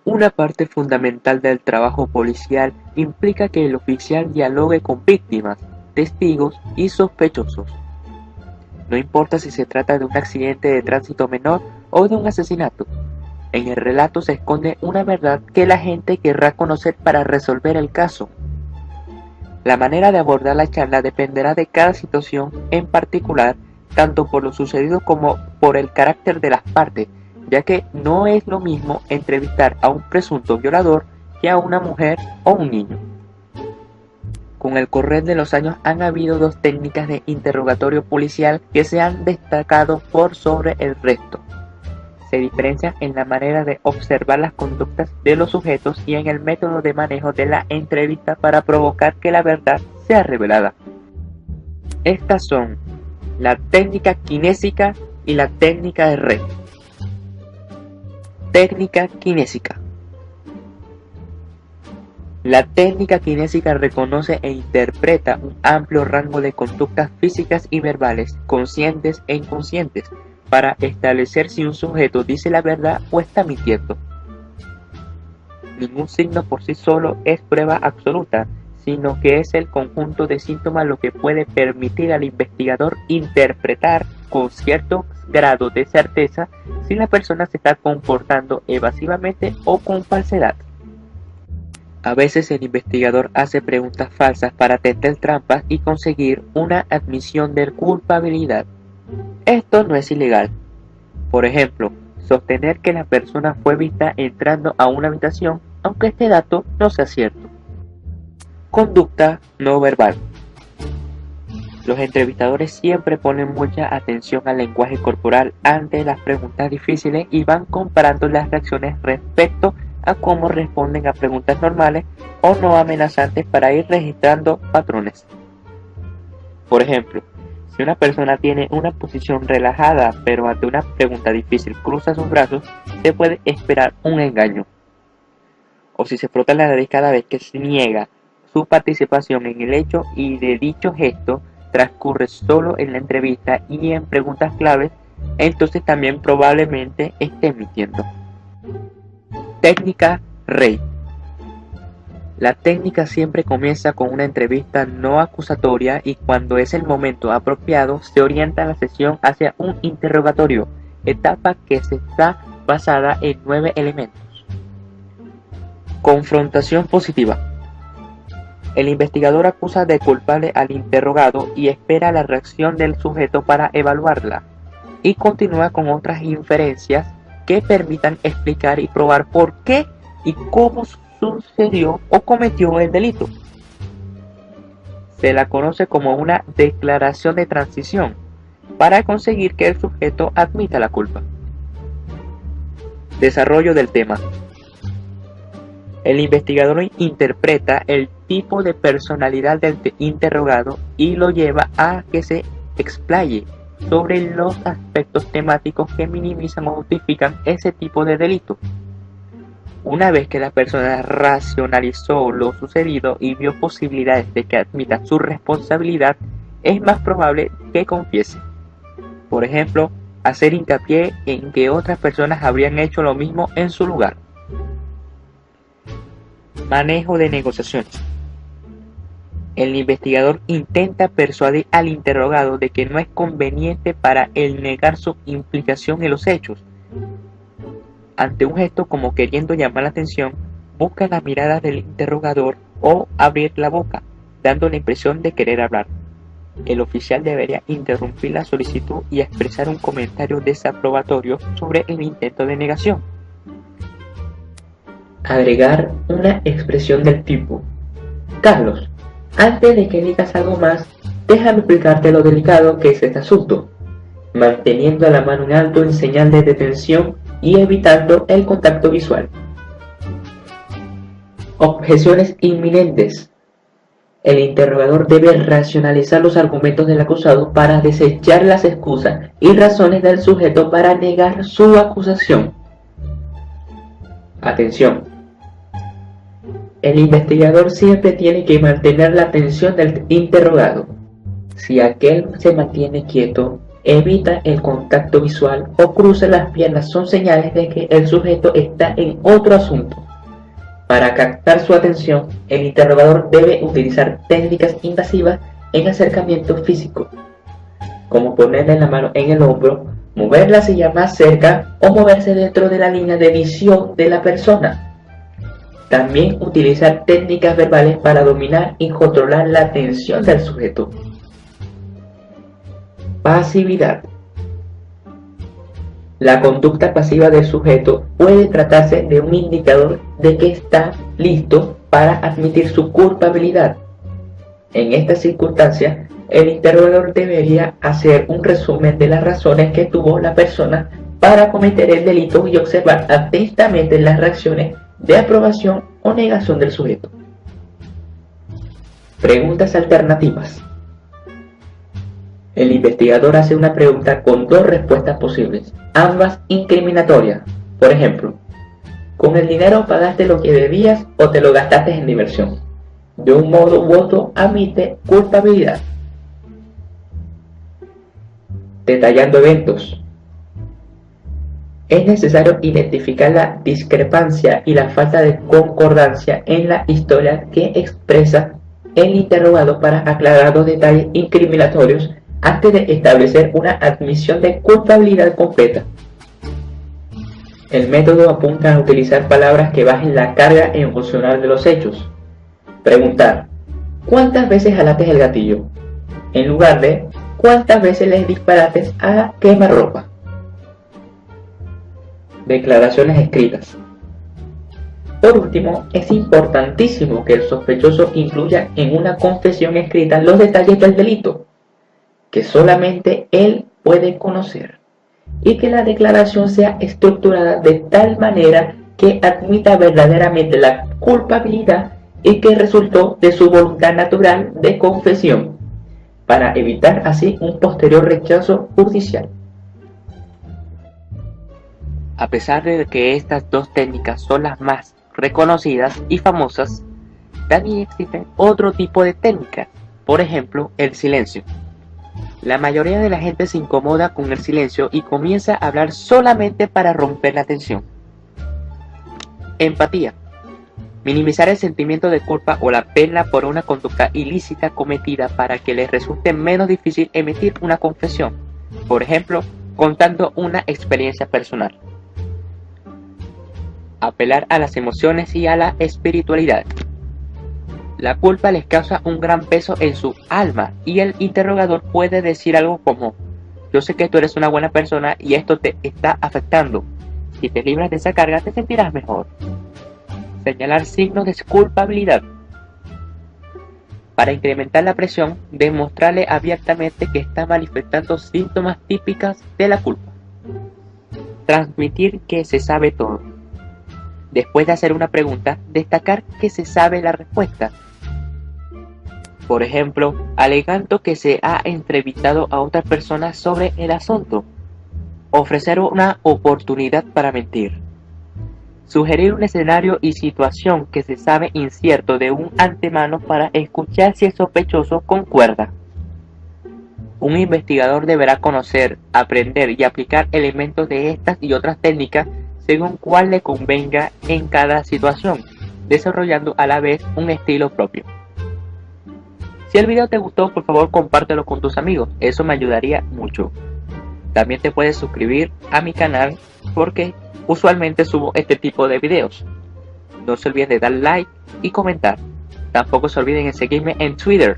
Una parte fundamental del trabajo policial implica que el oficial dialogue con víctimas, testigos y sospechosos. No importa si se trata de un accidente de tránsito menor o de un asesinato. En el relato se esconde una verdad que la gente querrá conocer para resolver el caso. La manera de abordar la charla dependerá de cada situación en particular, tanto por lo sucedido como por el carácter de las partes, ya que no es lo mismo entrevistar a un presunto violador que a una mujer o un niño. Con el correr de los años han habido dos técnicas de interrogatorio policial que se han destacado por sobre el resto. Se diferencian en la manera de observar las conductas de los sujetos y en el método de manejo de la entrevista para provocar que la verdad sea revelada. Estas son la técnica kinésica y la técnica de red. Técnica kinésica. La técnica kinésica reconoce e interpreta un amplio rango de conductas físicas y verbales, conscientes e inconscientes, para establecer si un sujeto dice la verdad o está mintiendo. Ningún signo por sí solo es prueba absoluta, sino que es el conjunto de síntomas lo que puede permitir al investigador interpretar con cierto grado de certeza si la persona se está comportando evasivamente o con falsedad. A veces el investigador hace preguntas falsas para tender trampas y conseguir una admisión de culpabilidad. Esto no es ilegal. Por ejemplo, sostener que la persona fue vista entrando a una habitación, aunque este dato no sea cierto. Conducta no verbal. Los entrevistadores siempre ponen mucha atención al lenguaje corporal ante las preguntas difíciles y van comparando las reacciones respecto a cómo responden a preguntas normales o no amenazantes para ir registrando patrones. Por ejemplo, si una persona tiene una posición relajada pero ante una pregunta difícil cruza sus brazos, se puede esperar un engaño. O si se frota la nariz cada vez que se niega su participación en el hecho y de dicho gesto transcurre solo en la entrevista y en preguntas claves, entonces también probablemente esté mintiendo. Técnica REI. La técnica siempre comienza con una entrevista no acusatoria y cuando es el momento apropiado se orienta la sesión hacia un interrogatorio, etapa que se está basada en 9 elementos. Confrontación positiva. El investigador acusa de culpable al interrogado y espera la reacción del sujeto para evaluarla, y continúa con otras inferencias que permitan explicar y probar por qué y cómo sucedió o cometió el delito. Se la conoce como una declaración de transición para conseguir que el sujeto admita la culpa. Desarrollo del tema. El investigador interpreta el tipo de personalidad del interrogado y lo lleva a que se explaye sobre los aspectos temáticos que minimizan o justifican ese tipo de delito. Una vez que la persona racionalizó lo sucedido y vio posibilidades de que admita su responsabilidad, es más probable que confiese. Por ejemplo, hacer hincapié en que otras personas habrían hecho lo mismo en su lugar. Manejo de negociaciones. El investigador intenta persuadir al interrogado de que no es conveniente para él negar su implicación en los hechos. Ante un gesto como queriendo llamar la atención, busca la mirada del interrogador o abrir la boca, dando la impresión de querer hablar. El oficial debería interrumpir la solicitud y expresar un comentario desaprobatorio sobre el intento de negación. Agregar una expresión del tipo: Carlos, antes de que digas algo más, déjame explicarte lo delicado que es este asunto, manteniendo la mano en alto en señal de detención y evitando el contacto visual. Objeciones inminentes. El interrogador debe racionalizar los argumentos del acusado para desechar las excusas y razones del sujeto para negar su acusación. Atención. El investigador siempre tiene que mantener la atención del interrogado. Si aquel se mantiene quieto, evita el contacto visual o cruza las piernas son señales de que el sujeto está en otro asunto. Para captar su atención, el interrogador debe utilizar técnicas invasivas en acercamiento físico, como ponerle la mano en el hombro, mover la silla más cerca o moverse dentro de la línea de visión de la persona. También utilizar técnicas verbales para dominar y controlar la atención del sujeto. Pasividad. La conducta pasiva del sujeto puede tratarse de un indicador de que está listo para admitir su culpabilidad. En esta circunstancia, el interrogador debería hacer un resumen de las razones que tuvo la persona para cometer el delito y observar atentamente las reacciones de aprobación o negación del sujeto. Preguntas alternativas. El investigador hace una pregunta con dos respuestas posibles, ambas incriminatorias. Por ejemplo, ¿con el dinero pagaste lo que debías o te lo gastaste en diversión? De un modo u otro admite culpabilidad. Detallando eventos. Es necesario identificar la discrepancia y la falta de concordancia en la historia que expresa el interrogado para aclarar los detalles incriminatorios antes de establecer una admisión de culpabilidad completa. El método apunta a utilizar palabras que bajen la carga emocional de los hechos. Preguntar: ¿cuántas veces jalaste el gatillo? En lugar de ¿cuántas veces les disparaste a quemarropa? Declaraciones escritas. Por último, es importantísimo que el sospechoso incluya en una confesión escrita los detalles del delito, que solamente él puede conocer, y que la declaración sea estructurada de tal manera que admita verdaderamente la culpabilidad y que resultó de su voluntad natural de confesión, para evitar así un posterior rechazo judicial. A pesar de que estas dos técnicas son las más reconocidas y famosas, también existen otro tipo de técnicas, por ejemplo, el silencio. La mayoría de la gente se incomoda con el silencio y comienza a hablar solamente para romper la tensión. Empatía. Minimizar el sentimiento de culpa o la pena por una conducta ilícita cometida para que les resulte menos difícil emitir una confesión, por ejemplo, contando una experiencia personal. Apelar a las emociones y a la espiritualidad. La culpa les causa un gran peso en su alma y el interrogador puede decir algo como: yo sé que tú eres una buena persona y esto te está afectando. Si te libras de esa carga te sentirás mejor. Señalar signos de culpabilidad. Para incrementar la presión, demostrarle abiertamente que está manifestando síntomas típicos de la culpa. Transmitir que se sabe todo. Después de hacer una pregunta, destacar que se sabe la respuesta. Por ejemplo, alegando que se ha entrevistado a otras personas sobre el asunto. Ofrecer una oportunidad para mentir. Sugerir un escenario y situación que se sabe incierto de un antemano para escuchar si el sospechoso concuerda. Un investigador deberá conocer, aprender y aplicar elementos de estas y otras técnicas según cuál le convenga en cada situación, desarrollando a la vez un estilo propio. Si el video te gustó, por favor compártelo con tus amigos, eso me ayudaría mucho. También te puedes suscribir a mi canal porque usualmente subo este tipo de videos. No se olviden de dar like y comentar. Tampoco se olviden de seguirme en Twitter.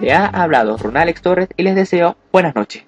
Le ha hablado Ronalex Torres y les deseo buenas noches.